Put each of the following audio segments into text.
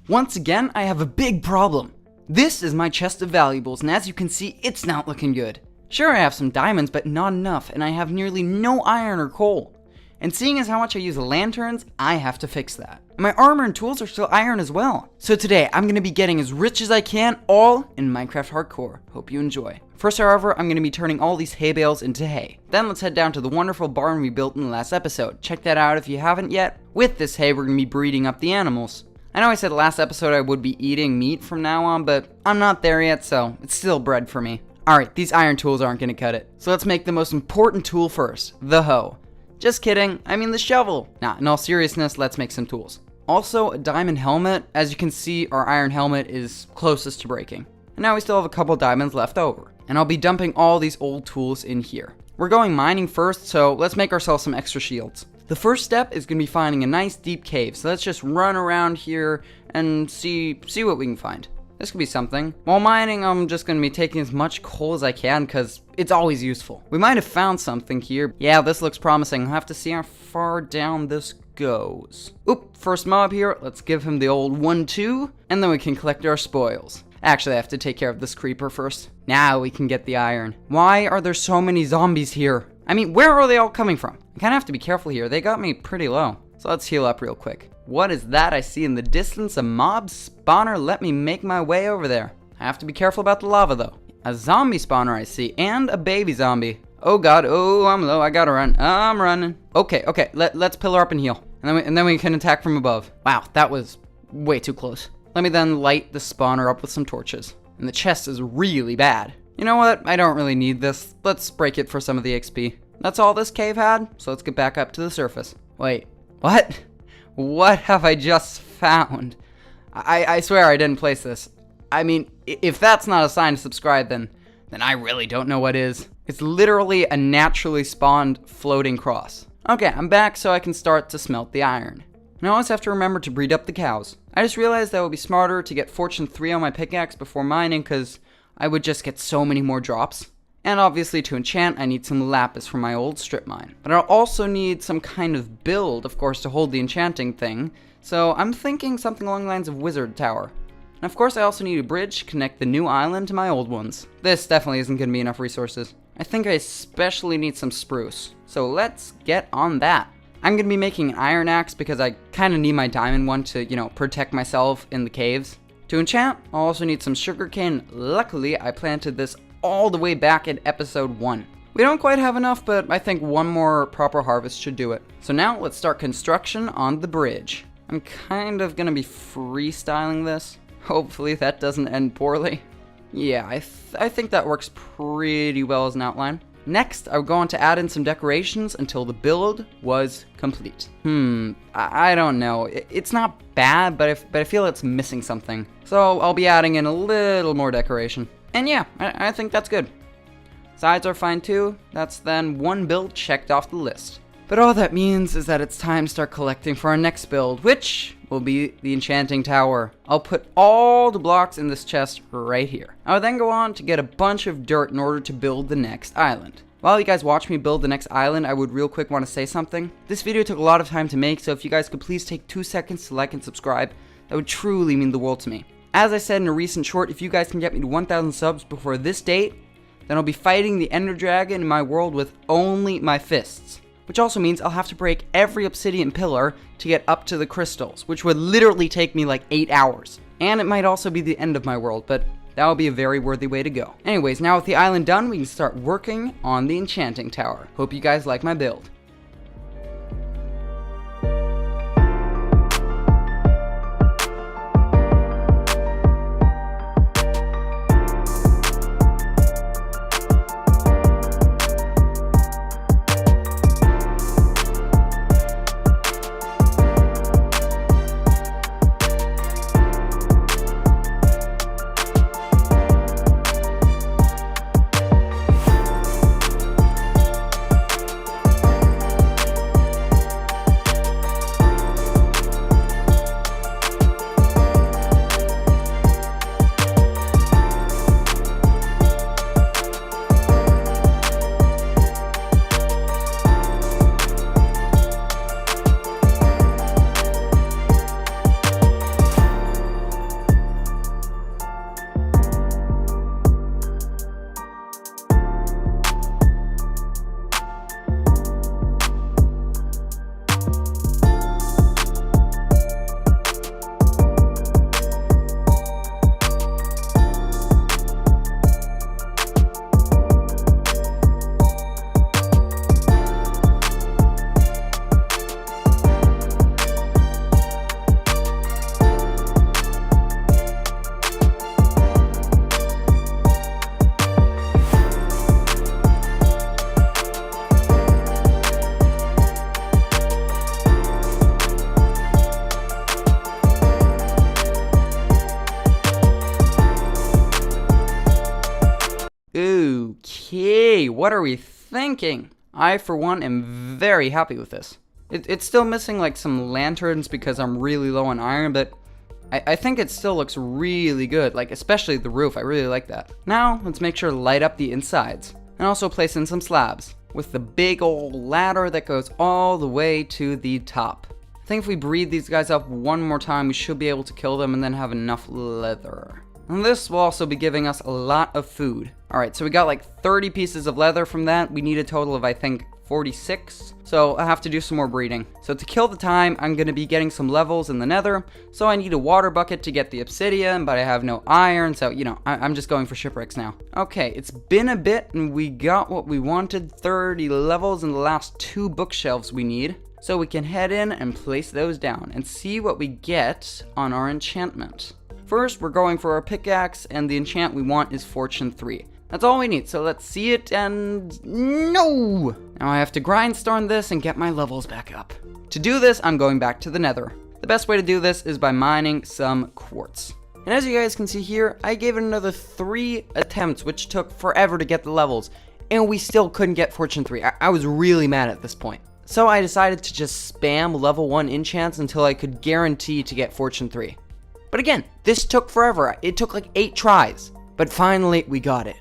Once again, I have a big problem. This is my chest of valuables, and as you can see, it's not looking good. Sure, I have some diamonds, but not enough, and I have nearly no iron or coal. And seeing as how much I use lanterns, I have to fix that. And my armor and tools are still iron as well. So today, I'm going to be getting as rich as I can, all in Minecraft Hardcore. Hope you enjoy. First, however, I'm going to be turning all these hay bales into hay. Then let's head down to the wonderful barn we built in the last episode. Check that out if you haven't yet. With this hay, we're going to be breeding up the animals. I know I said last episode I would be eating meat from now on, but I'm not there yet, so it's still bread for me. Alright, these iron tools aren't going to cut it. So let's make the most important tool first, the hoe. Just kidding, I mean the shovel. Nah, in all seriousness, let's make some tools. Also, a diamond helmet. As you can see, our iron helmet is closest to breaking. And now we still have a couple diamonds left over. And I'll be dumping all these old tools in here. We're going mining first, so let's make ourselves some extra shields. The first step is going to be finding a nice deep cave. So let's just run around here and see what we can find. This could be something. While mining, I'm just going to be taking as much coal as I can because it's always useful. We might have found something here. Yeah, this looks promising. I'll have to see how far down this goes. Oop, first mob here. Let's give him the old 1-2, and then we can collect our spoils. Actually, I have to take care of this creeper first. Now we can get the iron. Why are there so many zombies here? I mean, where are they all coming from? I kind of have to be careful here. They got me pretty low. So let's heal up real quick. What is that I see in the distance? A mob spawner? Let me make my way over there. I have to be careful about the lava though. A zombie spawner I see, and a baby zombie. Oh god, oh, I'm low, I gotta run. I'm running. Okay, let's pillar up and heal. And then we can attack from above. Wow, that was way too close. Let me then light the spawner up with some torches. And the chest is really bad. You know what? I don't really need this. Let's break it for some of the XP. That's all this cave had, so let's get back up to the surface. Wait, what? What have I just found? I swear I didn't place this. I mean, if that's not a sign to subscribe, then I really don't know what is. It's literally a naturally spawned floating cross. Okay, I'm back so I can start to smelt the iron. And I always have to remember to breed up the cows. I just realized that it would be smarter to get Fortune 3 on my pickaxe before mining because I would just get so many more drops. And obviously to enchant, I need some lapis from my old strip mine. But I'll also need some kind of build, of course, to hold the enchanting thing. So I'm thinking something along the lines of Wizard Tower. And of course I also need a bridge to connect the new island to my old ones. This definitely isn't going to be enough resources. I think I especially need some spruce. So let's get on that. I'm going to be making an iron axe because I kind of need my diamond one to, protect myself in the caves. To enchant, I'll also need some sugarcane. Luckily, I planted this all the way back in episode 1. We don't quite have enough, but I think one more proper harvest should do it. So now let's start construction on the bridge. I'm kind of gonna be freestyling this. Hopefully that doesn't end poorly. Yeah, I think that works pretty well as an outline. Next, I would go on to add in some decorations until the build was complete. I don't know. It's not bad, but I feel it's missing something. So I'll be adding in a little more decoration. And yeah, I think that's good. Sides are fine too. That's then one build checked off the list. But all that means is that it's time to start collecting for our next build, which will be the enchanting tower. I'll put all the blocks in this chest right here. I will then go on to get a bunch of dirt in order to build the next island. While you guys watch me build the next island, I would real quick want to say something. This video took a lot of time to make, so if you guys could please take 2 seconds to like and subscribe, that would truly mean the world to me. As I said in a recent short, if you guys can get me to 1,000 subs before this date, then I'll be fighting the Ender Dragon in my world with only my fists. Which also means I'll have to break every obsidian pillar to get up to the crystals, which would literally take me like 8 hours. And it might also be the end of my world, but that would be a very worthy way to go. Anyways, now with the island done, we can start working on the enchanting tower. Hope you guys like my build. What are we thinking? I, for one, am very happy with this. It's still missing like some lanterns because I'm really low on iron, but I think it still looks really good, like especially the roof. I really like that. Now, let's make sure to light up the insides and also place in some slabs with the big old ladder that goes all the way to the top. I think if we breed these guys up one more time, we should be able to kill them and then have enough leather. And this will also be giving us a lot of food. Alright, so we got like 30 pieces of leather from that. We need a total of, I think, 46. So I have to do some more breeding. So to kill the time, I'm going to be getting some levels in the nether. So I need a water bucket to get the obsidian, but I have no iron. So, you know, I'm just going for shipwrecks now. Okay, it's been a bit and we got what we wanted. 30 levels in the last 2 bookshelves we need. So we can head in and place those down and see what we get on our enchantment. First, we're going for our pickaxe, and the enchant we want is Fortune 3. That's all we need, so let's see it, and no! Now I have to grindstorm this and get my levels back up. To do this, I'm going back to the nether. The best way to do this is by mining some quartz. And as you guys can see here, I gave it another 3 attempts, which took forever to get the levels, and we still couldn't get Fortune 3. I was really mad at this point. So I decided to just spam level 1 enchants until I could guarantee to get Fortune 3. But again, this took forever. It took like 8 tries. But finally, we got it.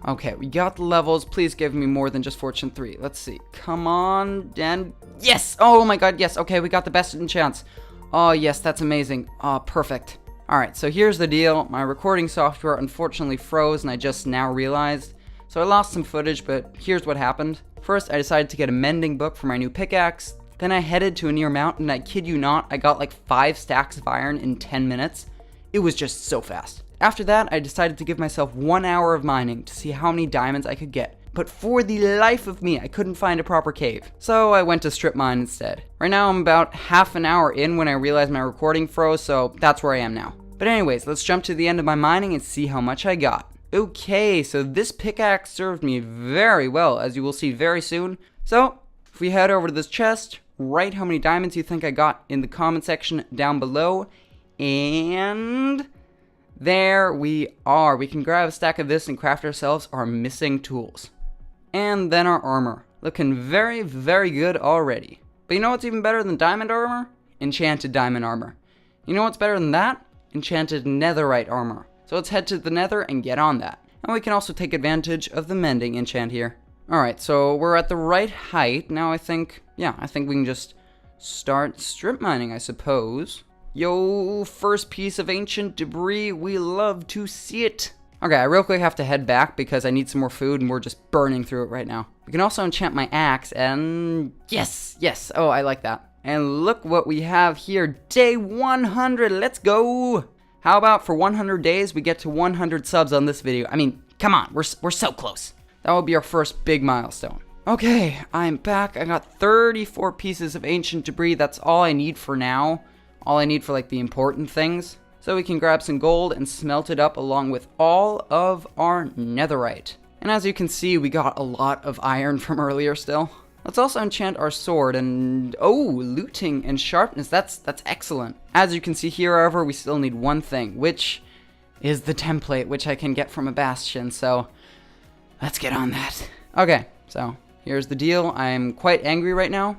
Okay, we got the levels. Please give me more than just Fortune 3. Let's see. Come on, Dan. Yes! Oh my god, yes. Okay, we got the best enchants. Oh, yes, that's amazing. Oh, perfect. Alright, so here's the deal. My recording software unfortunately froze, and I just now realized. So I lost some footage, but here's what happened. First, I decided to get a mending book for my new pickaxe. Then I headed to a near mountain, and I kid you not, I got like 5 stacks of iron in 10 minutes. It was just so fast. After that, I decided to give myself 1 hour of mining to see how many diamonds I could get. But for the life of me, I couldn't find a proper cave. So I went to strip mine instead. Right now, I'm about half an hour in when I realized my recording froze, so that's where I am now. But anyways, let's jump to the end of my mining and see how much I got. Okay, so this pickaxe served me very well, as you will see very soon. So, if we head over to this chest, write how many diamonds you think I got in the comment section down below. And there we are. We can grab a stack of this and craft ourselves our missing tools. And then our armor. Looking very, very good already. But you know what's even better than diamond armor? Enchanted diamond armor. You know what's better than that? Enchanted netherite armor. So let's head to the nether and get on that. And we can also take advantage of the mending enchant here. Alright, so we're at the right height. Now I think we can just start strip mining, I suppose. Yo, first piece of ancient debris. We love to see it. Okay, I real quick have to head back because I need some more food and we're just burning through it right now. We can also enchant my axe and yes. Oh, I like that. And look what we have here. Day 100. Let's go. How about for 100 days, we get to 100 subs on this video? I mean, come on, we're so close. That will be our first big milestone. Okay, I'm back. I got 34 pieces of ancient debris. That's all I need for now. All I need for like the important things. So we can grab some gold and smelt it up along with all of our netherite. And as you can see, we got a lot of iron from earlier still. Let's also enchant our sword and, oh, looting and sharpness. That's excellent. As you can see here, however, we still need one thing, which is the template, which I can get from a bastion. So let's get on that. Okay, so here's the deal. I'm quite angry right now.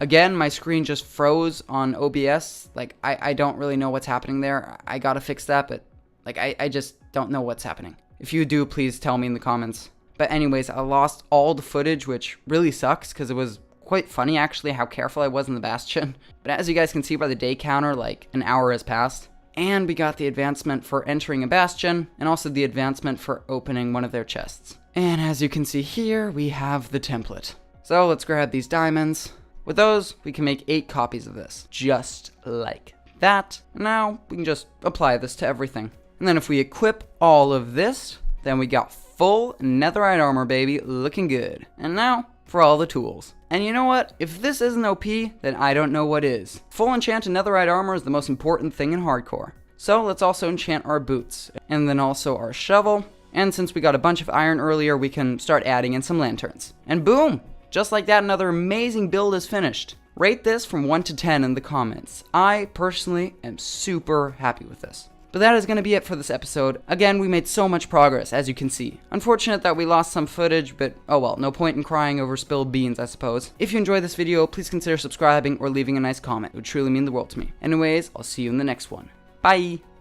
Again, my screen just froze on OBS. Like, I don't really know what's happening there. I gotta fix that, but like, I just don't know what's happening. If you do, please tell me in the comments. But anyways, I lost all the footage, which really sucks because it was quite funny actually how careful I was in the bastion. But as you guys can see by the day counter, like an hour has passed. And we got the advancement for entering a bastion and also the advancement for opening one of their chests. And as you can see here, we have the template. So let's grab these diamonds. With those, we can make 8 copies of this, just like that. Now we can just apply this to everything. And then if we equip all of this, then we got full netherite armor, baby, looking good. And now for all the tools. And you know what? If this isn't OP, then I don't know what is. Full enchanted netherite armor is the most important thing in hardcore. So let's also enchant our boots, and then also our shovel. And since we got a bunch of iron earlier, we can start adding in some lanterns. And boom! Just like that, another amazing build is finished. Rate this from 1 to 10 in the comments. I personally am super happy with this. But that is going to be it for this episode. Again, we made so much progress, as you can see. Unfortunate that we lost some footage, but oh well, no point in crying over spilled beans, I suppose. If you enjoyed this video, please consider subscribing or leaving a nice comment. It would truly mean the world to me. Anyways, I'll see you in the next one. Bye!